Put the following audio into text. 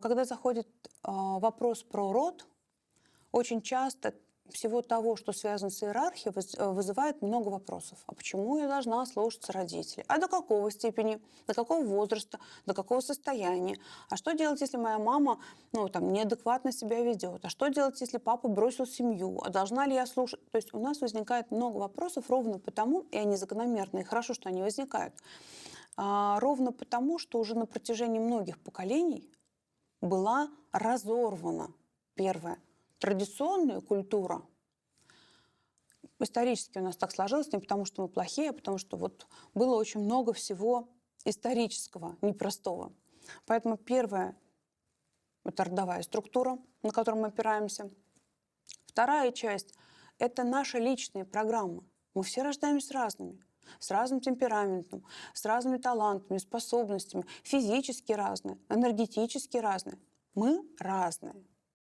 Когда заходит вопрос про род, очень часто всего того, что связано с иерархией, вызывает много вопросов. А почему я должна слушаться родителей? А до какого степени? До какого возраста? До какого состояния? А что делать, если моя мама неадекватно себя ведет? А что делать, если папа бросил семью? А должна ли я слушать? То есть у нас возникает много вопросов ровно потому, и они закономерные, и хорошо, что они возникают, ровно потому, что уже на протяжении многих поколений была разорвана, первое, традиционная культура. Исторически у нас так сложилось, не потому что мы плохие, а потому что было очень много всего исторического, непростого. Поэтому первое – это родовая структура, на которую мы опираемся. Вторая часть – это наши личные программы. Мы все рождаемся разными, с разным темпераментом, с разными талантами, способностями, физически разные, энергетически разные. Мы разные.